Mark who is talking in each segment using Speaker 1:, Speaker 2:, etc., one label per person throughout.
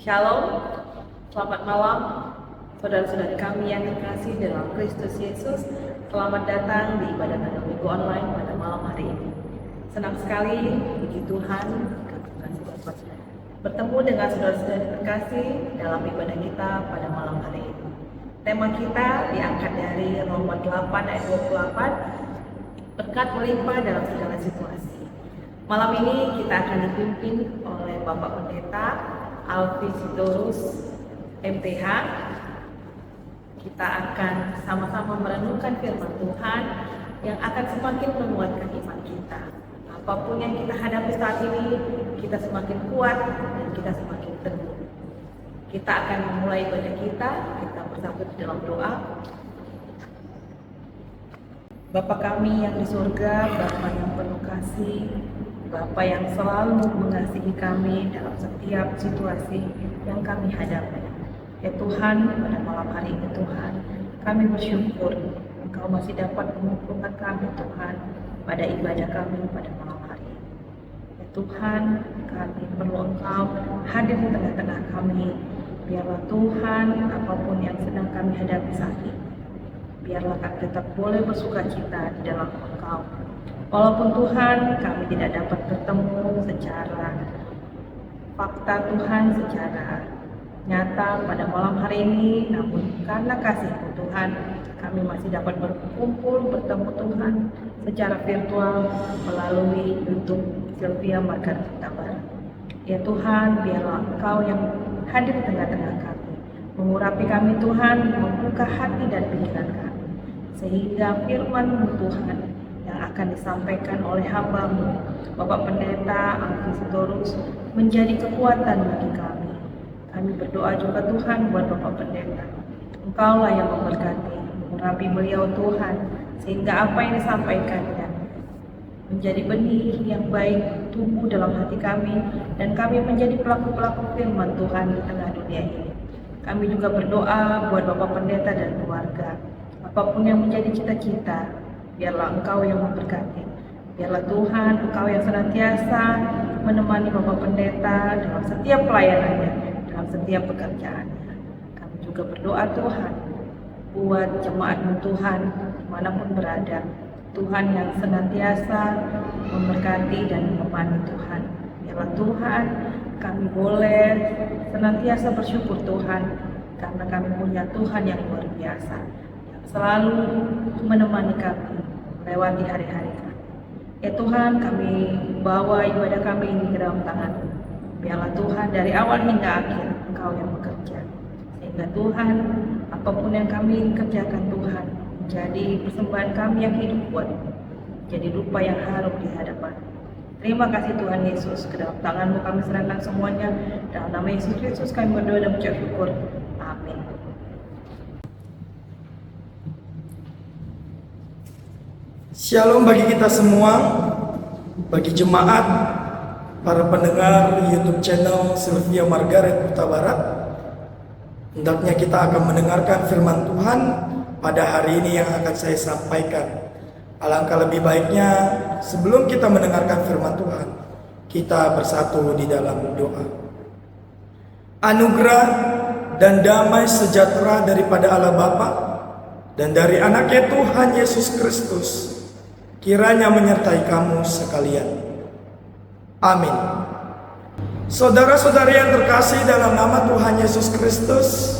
Speaker 1: Shalom, selamat malam saudara-saudari kami yang dikasihi dalam Kristus Yesus. Selamat datang di ibadah pada minggu online pada malam hari ini. Senang sekali, puji Tuhan, kami kasih dapat bertemu dengan saudara-saudari terkasih dalam ibadah kita pada malam hari ini. Tema kita diangkat dari Roma 8 ayat 28, berkat melimpah dalam segala situasi. Malam ini kita akan dipimpin oleh Bapak Pendeta Alfi Sitorus MTH. Kita akan sama-sama merenungkan firman Tuhan yang akan semakin menguatkan iman kita. Apapun yang kita hadapi saat ini, kita semakin kuat dan kita semakin teguh. Kita akan memulai ibadah kita bersatu di dalam doa. Bapa kami yang di surga, Bapa yang penuh kasih, Bapa yang selalu mengasihi kami dalam setiap situasi yang kami hadapi. Ya Tuhan, pada malam hari ini Tuhan, kami bersyukur Engkau masih dapat mengumpulkan kami Tuhan pada ibadah kami pada malam hari ini. Ya Tuhan, kami perlu Engkau hadir di tengah-tengah kami. Biarlah Tuhan, apapun yang sedang kami hadapi saat ini, biarlah kami tetap boleh bersukacita di dalam Engkau. Walaupun Tuhan kami tidak dapat bertemu secara fakta Tuhan, secara nyata pada malam hari ini, namun karena kasih-Mu Tuhan, kami masih dapat berkumpul bertemu Tuhan secara virtual melalui YouTube Sylvia Margaret Hutabarat. Ya Tuhan, biarlah Engkau yang hadir di tengah-tengah kami, mengurapi kami Tuhan, membuka hati dan pikiran kami, sehingga firman-Mu Tuhan yang akan disampaikan oleh hamba-Mu, Bapak Pendeta Alfi Sitorus, menjadi kekuatan bagi kami. Kami berdoa juga Tuhan buat Bapak Pendeta. Engkaulah yang memberkati, mengurapi beliau Tuhan, sehingga apa yang disampaikan menjadi benih yang baik tumbuh dalam hati kami, dan kami menjadi pelaku-pelaku firman Tuhan di tengah dunia ini. Kami juga berdoa buat Bapak Pendeta dan keluarga. Apapun yang menjadi cita-cita, biarlah Engkau yang memberkati. Biarlah Tuhan, Engkau yang senantiasa menemani Bapak Pendeta dalam setiap pelayanannya, dalam setiap pekerjaannya. Kami juga berdoa Tuhan, buat jemaat-Mu Tuhan, dimanapun berada. Tuhan yang senantiasa memberkati dan menemani Tuhan. Biarlah Tuhan, kami boleh senantiasa bersyukur Tuhan, karena kami punya Tuhan yang luar biasa, yang selalu menemani kami melewati hari-hari kami. Ya Tuhan, kami bawa ibadah kami ini ke dalam tangan-Mu. Biarlah Tuhan, dari awal hingga akhir Engkau yang bekerja, sehingga Tuhan, apapun yang kami kerjakan Tuhan, jadi persembahan kami yang hidup buat, jadi rupa yang harum di hadapan. Terima kasih Tuhan Yesus, ke dalam tangan-Mu kami serahkan semuanya. Dalam nama Yesus Kristus kami berdoa dan mengucap syukur. Amin.
Speaker 2: Shalom bagi kita semua, bagi jemaat, para pendengar YouTube channel Sylvia Margaret Hutabarat. Hendaknya kita akan mendengarkan firman Tuhan pada hari ini yang akan saya sampaikan. Alangkah lebih baiknya sebelum kita mendengarkan firman Tuhan, kita bersatu di dalam doa. Anugerah dan damai sejahtera daripada Allah Bapa dan dari Anaknya Tuhan Yesus Kristus kiranya menyertai kamu sekalian. Amin. Saudara-saudari yang terkasih dalam nama Tuhan Yesus Kristus,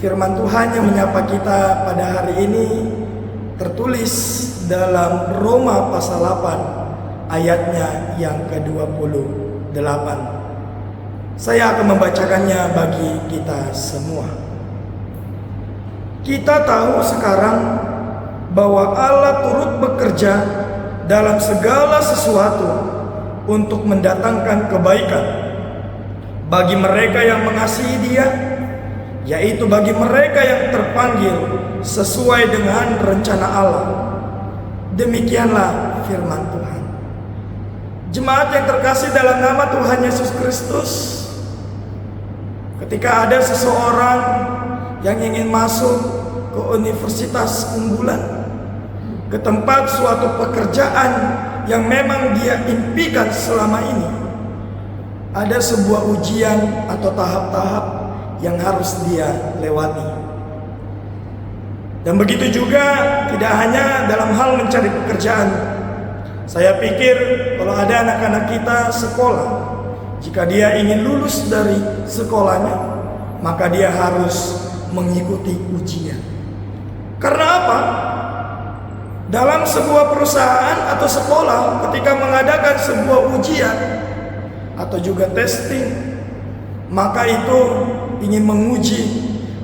Speaker 2: firman Tuhan yang menyapa kita pada hari ini tertulis dalam Roma pasal 8 ayatnya yang ke-28. Saya akan membacakannya bagi kita semua. Kita tahu sekarang bahwa Allah turut bekerja dalam segala sesuatu untuk mendatangkan kebaikan bagi mereka yang mengasihi Dia, yaitu bagi mereka yang terpanggil sesuai dengan rencana Allah. Demikianlah firman Tuhan. Jemaat yang terkasih dalam nama Tuhan Yesus Kristus, ketika ada seseorang yang ingin masuk ke universitas unggulan, ke tempat suatu pekerjaan yang memang dia impikan selama ini, ada sebuah ujian atau tahap-tahap yang harus dia lewati. Dan begitu juga tidak hanya dalam hal mencari pekerjaan. Saya pikir kalau ada anak-anak kita sekolah, jika dia ingin lulus dari sekolahnya, maka dia harus mengikuti ujian. Karena apa? Dalam sebuah perusahaan atau sekolah, ketika mengadakan sebuah ujian atau juga testing, maka itu ingin menguji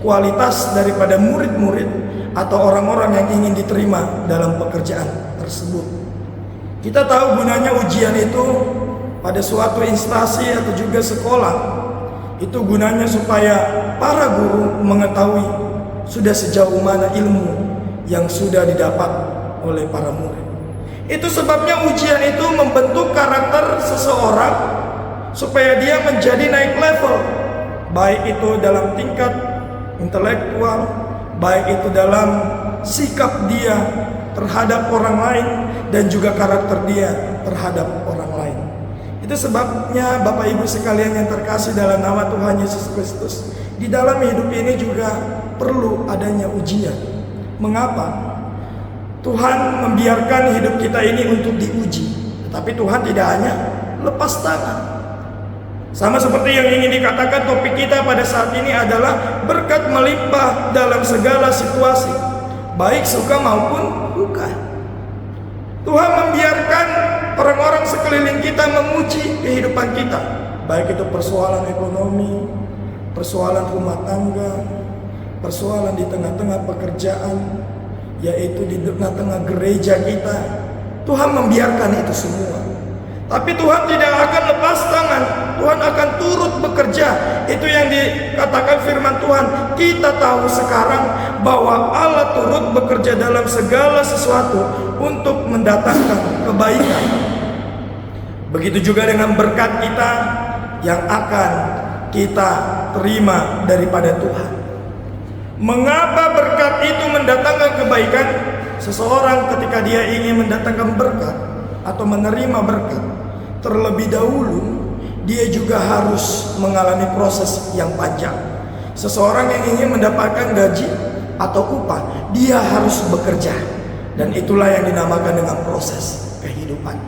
Speaker 2: kualitas daripada murid-murid atau orang-orang yang ingin diterima dalam pekerjaan tersebut. Kita tahu gunanya ujian itu pada suatu instansi atau juga sekolah. Itu gunanya supaya para guru mengetahui sudah sejauh mana ilmu yang sudah didapat oleh para murid. Itu sebabnya ujian itu membentuk karakter seseorang supaya dia menjadi naik level, baik itu dalam tingkat intelektual, baik itu dalam sikap dia terhadap orang lain, dan juga karakter dia terhadap orang lain. Itu sebabnya Bapak Ibu sekalian yang terkasih dalam nama Tuhan Yesus Kristus, di dalam hidup ini juga perlu adanya ujian. Mengapa? Tuhan membiarkan hidup kita ini untuk diuji, tetapi Tuhan tidak hanya lepas tangan. Sama seperti yang ingin dikatakan, topik kita pada saat ini adalah berkat melimpah dalam segala situasi, baik suka maupun duka. Tuhan membiarkan orang-orang sekeliling kita menguji kehidupan kita, baik itu persoalan ekonomi, persoalan rumah tangga, persoalan di tengah-tengah pekerjaan, yaitu di tengah-tengah gereja kita. Tuhan membiarkan itu semua. Tapi Tuhan tidak akan lepas tangan. Tuhan akan turut bekerja. Itu yang dikatakan firman Tuhan. Kita tahu sekarang bahwa Allah turut bekerja dalam segala sesuatu untuk mendatangkan kebaikan. Begitu juga dengan berkat kita yang akan kita terima daripada Tuhan. Mengapa berkat itu mendatangkan kebaikan? Seseorang ketika dia ingin mendatangkan berkat atau menerima berkat, terlebih dahulu dia juga harus mengalami proses yang panjang. Seseorang yang ingin mendapatkan gaji atau upah, dia harus bekerja, dan itulah yang dinamakan dengan proses kehidupan.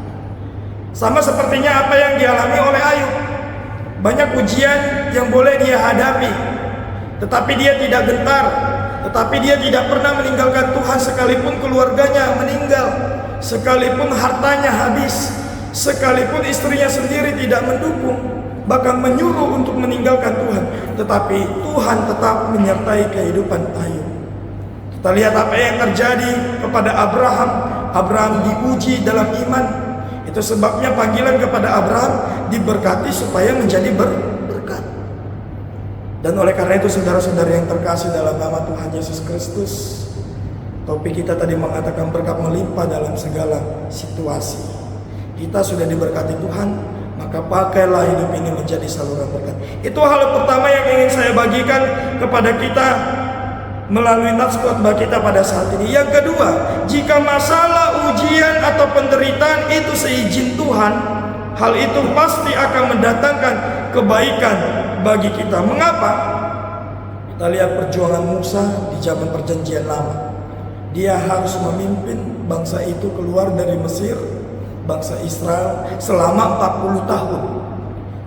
Speaker 2: Sama sepertinya apa yang dialami oleh Ayub. Banyak ujian yang boleh dia hadapi, tetapi dia tidak gentar, tetapi dia tidak pernah meninggalkan Tuhan sekalipun keluarganya meninggal, sekalipun hartanya habis, sekalipun istrinya sendiri tidak mendukung, bahkan menyuruh untuk meninggalkan Tuhan, tetapi Tuhan tetap menyertai kehidupan Ayub. Kita lihat apa yang terjadi kepada Abraham. Abraham diuji dalam iman. Itu sebabnya panggilan kepada Abraham diberkati supaya menjadi berkat. Dan oleh karena itu saudara-saudara yang terkasih dalam nama Tuhan Yesus Kristus, topik kita tadi mengatakan berkat melimpah dalam segala situasi. Kita sudah diberkati Tuhan, maka pakailah hidup ini menjadi saluran berkat. Itu hal pertama yang ingin saya bagikan kepada kita melalui nats khotbah kita pada saat ini. Yang kedua, jika masalah ujian atau penderitaan itu seizin Tuhan, hal itu pasti akan mendatangkan kebaikan bagi kita. Mengapa? Kita lihat perjuangan Musa di zaman perjanjian lama. Dia harus memimpin bangsa itu keluar dari Mesir, bangsa Israel, selama 40 tahun.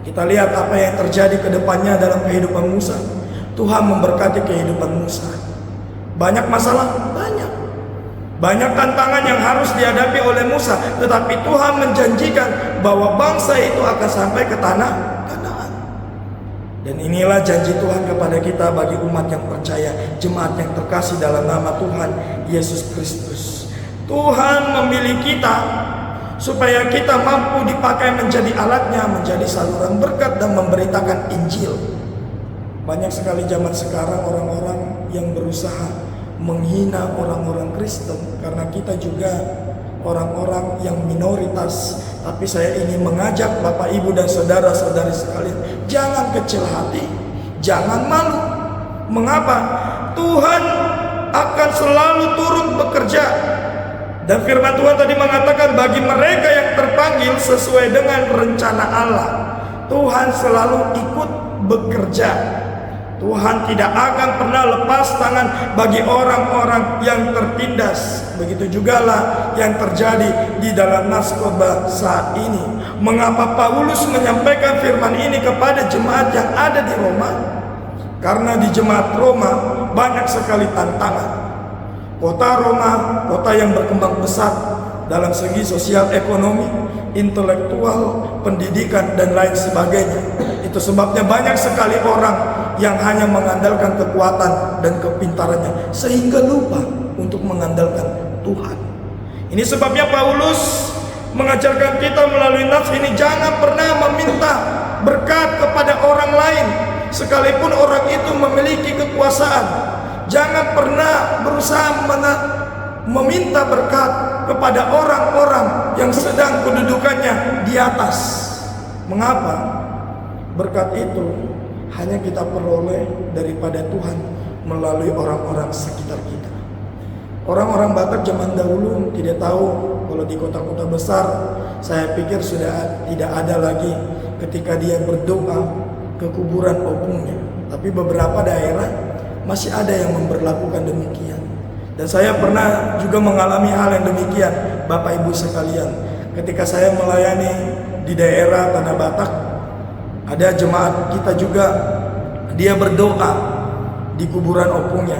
Speaker 2: Kita lihat apa yang terjadi ke depannya dalam kehidupan Musa. Tuhan memberkati kehidupan Musa. Banyak masalah, banyak tantangan yang harus dihadapi oleh Musa, tetapi Tuhan menjanjikan bahwa bangsa itu akan sampai ke tanah Kanaan. Dan inilah janji Tuhan kepada kita bagi umat yang percaya, jemaat yang terkasih dalam nama Tuhan Yesus Kristus. Tuhan memilih kita supaya kita mampu dipakai menjadi alatnya, menjadi saluran berkat dan memberitakan Injil. Banyak sekali zaman sekarang orang-orang yang berusaha menghina orang-orang Kristen, karena kita juga orang-orang yang minoritas. Tapi saya ingin mengajak Bapak Ibu dan saudara-saudari sekalian, jangan kecil hati, jangan malu. Mengapa? Tuhan akan selalu turut bekerja. Dan firman Tuhan tadi mengatakan bagi mereka yang terpanggil sesuai dengan rencana Allah. Tuhan selalu ikut bekerja. Tuhan tidak akan pernah lepas tangan bagi orang-orang yang tertindas. Begitu jugalah yang terjadi di dalam naskah saat ini. Mengapa Paulus menyampaikan firman ini kepada jemaat yang ada di Roma? Karena di jemaat Roma banyak sekali tantangan. Kota Roma, kota yang berkembang pesat dalam segi sosial ekonomi, intelektual, pendidikan, dan lain sebagainya. Itu sebabnya banyak sekali orang yang hanya mengandalkan kekuatan dan kepintarannya, sehingga lupa untuk mengandalkan Tuhan. Ini sebabnya Paulus mengajarkan kita melalui nats ini, jangan pernah meminta berkat kepada orang lain, sekalipun orang itu memiliki kekuasaan. Jangan pernah berusaha meminta berkat kepada orang-orang yang sedang kedudukannya di atas. Mengapa? Berkat itu hanya kita peroleh daripada Tuhan melalui orang-orang sekitar kita. Orang-orang Batak zaman dahulu tidak tahu kalau di kota-kota besar, saya pikir sudah tidak ada lagi ketika dia berdoa ke kuburan opungnya. Tapi beberapa daerah masih ada yang memberlakukan demikian. Dan saya pernah juga mengalami hal yang demikian, Bapak Ibu sekalian. Ketika saya melayani di daerah Tanah Batak, ada jemaat kita juga, dia berdoa di kuburan opungnya.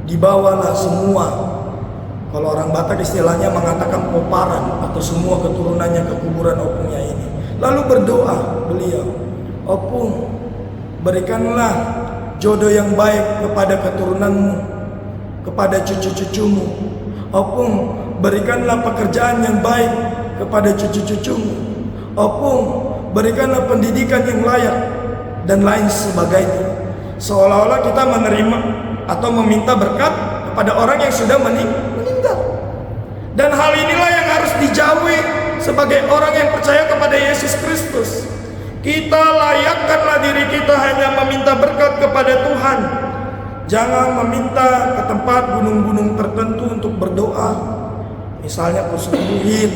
Speaker 2: Dibawalah semua, kalau orang Batak istilahnya mengatakan poparan, atau semua keturunannya ke kuburan opungnya ini. Lalu berdoa beliau, opung, berikanlah jodoh yang baik kepada keturunanmu, kepada cucu-cucumu. Opung, berikanlah pekerjaan yang baik kepada cucu-cucumu. Opung, berikanlah pendidikan yang layak, dan lain sebagainya. Seolah-olah kita menerima atau meminta berkat kepada orang yang sudah meninggal. Dan hal inilah yang harus dijauhi sebagai orang yang percaya kepada Yesus Kristus. Kita layakkanlah diri kita hanya meminta berkat kepada Tuhan. Jangan meminta ke tempat gunung-gunung tertentu untuk berdoa, misalnya Kusubuhin,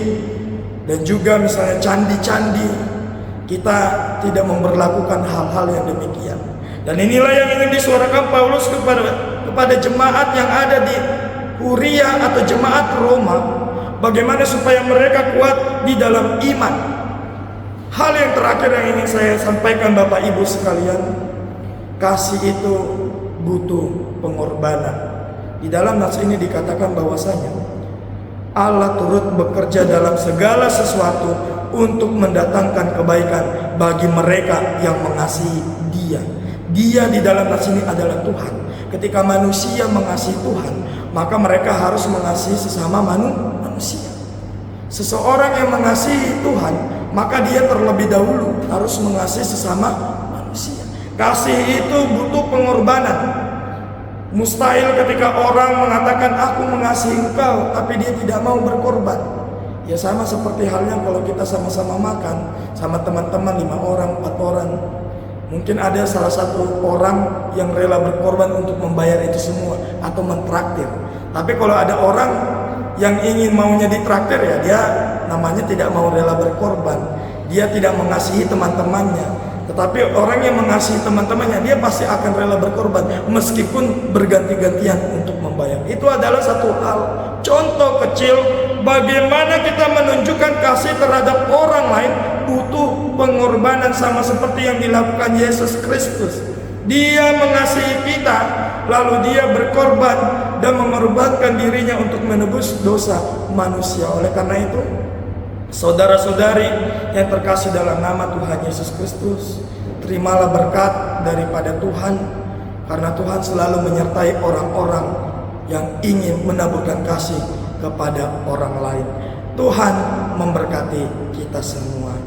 Speaker 2: dan juga misalnya candi-candi. Kita tidak memberlakukan hal-hal yang demikian. Dan inilah yang ingin disuarakan Paulus kepada jemaat yang ada di Huria atau jemaat Roma, bagaimana supaya mereka kuat di dalam iman. Hal yang terakhir yang ingin saya sampaikan Bapak Ibu sekalian, kasih itu butuh pengorbanan. Di dalam nats ini dikatakan bahwasanya Allah turut bekerja dalam segala sesuatu untuk mendatangkan kebaikan bagi mereka yang mengasihi Dia. Dia di dalam nats ini adalah Tuhan. Ketika manusia mengasihi Tuhan, maka mereka harus mengasihi sesama manusia. Seseorang yang mengasihi Tuhan, maka dia terlebih dahulu harus mengasihi sesama manusia. Kasih itu butuh pengorbanan. Mustahil ketika orang mengatakan aku mengasihi engkau, tapi dia tidak mau berkorban. Ya sama seperti halnya kalau kita sama-sama makan sama teman-teman 5 orang, 4 orang. Mungkin ada salah satu orang yang rela berkorban untuk membayar itu semua atau mentraktir. Tapi kalau ada orang yang ingin maunya ditraktir, ya dia namanya tidak mau rela berkorban. Dia tidak mengasihi teman-temannya. Tetapi orang yang mengasihi teman-temannya, dia pasti akan rela berkorban meskipun berganti-gantian untuk membayar. Itu adalah satu hal, contoh kecil bagaimana kita menunjukkan kasih terhadap orang lain butuh pengorbanan, sama seperti yang dilakukan Yesus Kristus. Dia mengasihi kita, lalu dia berkorban dan mengorbankan dirinya untuk menebus dosa manusia. Oleh karena itu, saudara-saudari yang terkasih dalam nama Tuhan Yesus Kristus, terimalah berkat daripada Tuhan, karena Tuhan selalu menyertai orang-orang yang ingin menaburkan kasih kepada orang lain. Tuhan memberkati kita semua.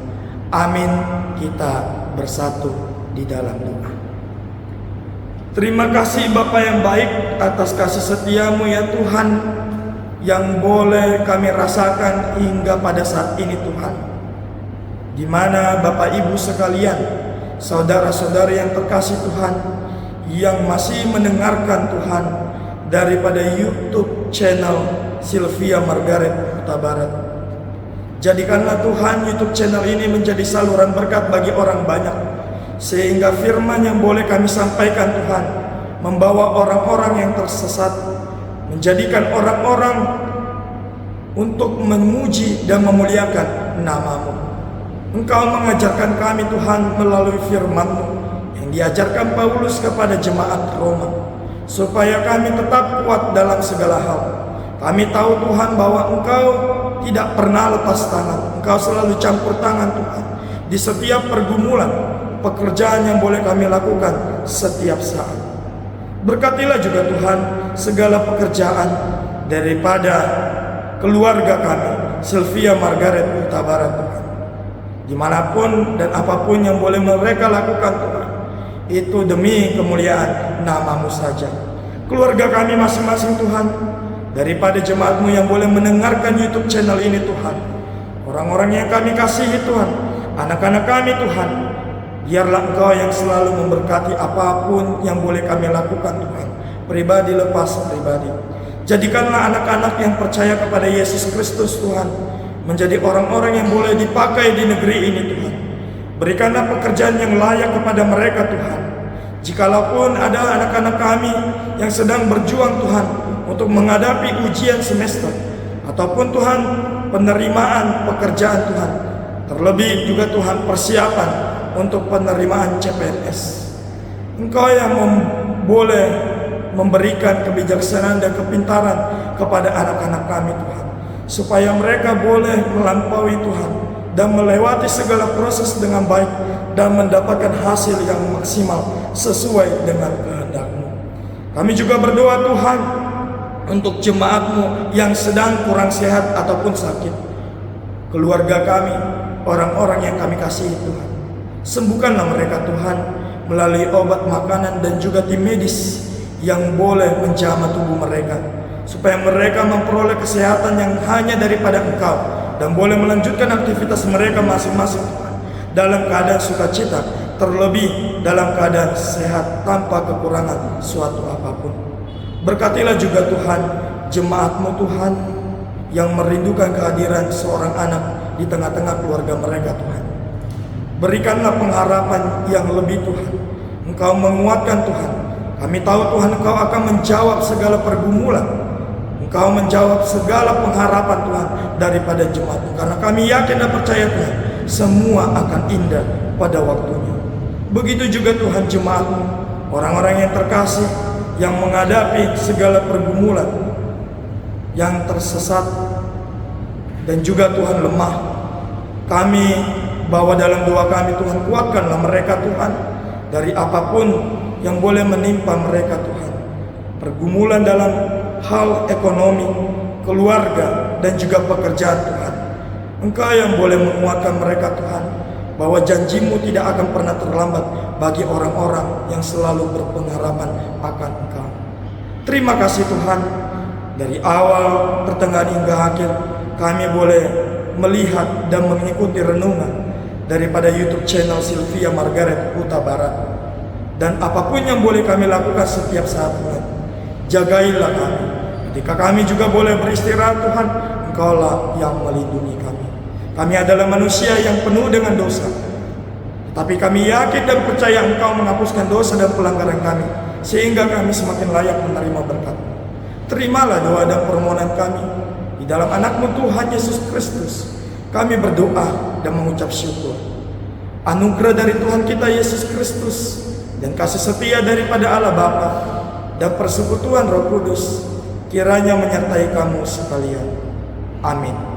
Speaker 2: Amin. Kita bersatu di dalam doa. Terima kasih Bapa yang baik atas kasih setiamu ya Tuhan, yang boleh kami rasakan hingga pada saat ini Tuhan. Di mana Bapak Ibu sekalian, saudara-saudari yang terkasih Tuhan, yang masih mendengarkan Tuhan daripada YouTube channel Sylvia Margaret Huta Barat. Jadikanlah Tuhan YouTube channel ini menjadi saluran berkat bagi orang banyak, sehingga firman yang boleh kami sampaikan Tuhan membawa orang-orang yang tersesat, menjadikan orang-orang untuk memuji dan memuliakan nama-Mu. Engkau mengajarkan kami Tuhan melalui firman-Mu yang diajarkan Paulus kepada jemaat Roma, supaya kami tetap kuat dalam segala hal. Kami tahu Tuhan bahwa Engkau tidak pernah lepas tangan. Engkau selalu campur tangan Tuhan di setiap pergumulan, pekerjaan yang boleh kami lakukan setiap saat. Berkatilah juga Tuhan segala pekerjaan daripada keluarga kami, Sylvia Margaret Huta Barat Tuhan. Dimanapun dan apapun yang boleh mereka lakukan Tuhan, itu demi kemuliaan nama-Mu saja. Keluarga kami masing-masing Tuhan, daripada jemaat-Mu yang boleh mendengarkan YouTube channel ini Tuhan, orang-orang yang kami kasihi Tuhan, anak-anak kami Tuhan, biarlah Engkau yang selalu memberkati apapun yang boleh kami lakukan Tuhan, pribadi lepas pribadi. Jadikanlah anak-anak yang percaya kepada Yesus Kristus Tuhan menjadi orang-orang yang boleh dipakai di negeri ini Tuhan. Berikanlah pekerjaan yang layak kepada mereka Tuhan. Jikalaupun ada anak-anak kami yang sedang berjuang Tuhan untuk menghadapi ujian semester, ataupun Tuhan penerimaan pekerjaan Tuhan, terlebih juga Tuhan persiapan untuk penerimaan CPNS, Engkau yang boleh memberikan kebijaksanaan dan kepintaran kepada anak-anak kami Tuhan, supaya mereka boleh melampaui Tuhan dan melewati segala proses dengan baik dan mendapatkan hasil yang maksimal sesuai dengan kehendak-Mu. Kami juga berdoa Tuhan untuk jemaat-Mu yang sedang kurang sehat ataupun sakit, keluarga kami, orang-orang yang kami kasihi Tuhan. Sembuhkanlah mereka Tuhan melalui obat, makanan, dan juga tim medis yang boleh menjamah tubuh mereka, supaya mereka memperoleh kesehatan yang hanya daripada Engkau dan boleh melanjutkan aktivitas mereka masing-masing Tuhan dalam keadaan sukacita, terlebih dalam keadaan sehat tanpa kekurangan suatu apapun. Berkatilah juga Tuhan jemaat-Mu Tuhan yang merindukan kehadiran seorang anak di tengah-tengah keluarga mereka Tuhan. Berikanlah pengharapan yang lebih Tuhan. Engkau menguatkan Tuhan. Kami tahu Tuhan Engkau akan menjawab segala pergumulan. Engkau menjawab segala pengharapan Tuhan daripada jemaat-Mu. Karena kami yakin dan percaya Tuhan, semua akan indah pada waktunya. Begitu juga Tuhan jemaat-Mu, orang-orang yang terkasih, yang menghadapi segala pergumulan, yang tersesat, dan juga Tuhan lemah. Kami bawa dalam doa kami Tuhan, kuatkanlah mereka Tuhan dari apapun yang boleh menimpa mereka Tuhan. Pergumulan dalam hal ekonomi, keluarga, dan juga pekerjaan Tuhan. Engkau yang boleh menguatkan mereka Tuhan, bahwa janji-Mu tidak akan pernah terlambat bagi orang-orang yang selalu berpengharapan akan Engkau. Terima kasih Tuhan, dari awal, pertengahan hingga akhir kami boleh melihat dan mengikuti renungan daripada YouTube channel Sylvia Margaret Huta Barat. Dan apapun yang boleh kami lakukan setiap saat Tuhan, jagailah kami. Ketika kami juga boleh beristirahat Tuhan, Engkaulah yang melindungi kami. Kami adalah manusia yang penuh dengan dosa, tapi kami yakin dan percaya Engkau menghapuskan dosa dan pelanggaran kami, sehingga kami semakin layak menerima berkat. Terimalah doa dan permohonan kami di dalam anak-Mu Tuhan Yesus Kristus. Kami berdoa dan mengucap syukur. Anugerah dari Tuhan kita Yesus Kristus dan kasih setia daripada Allah Bapa dan persekutuan Roh Kudus kiranya menyertai kamu sekalian. Amin.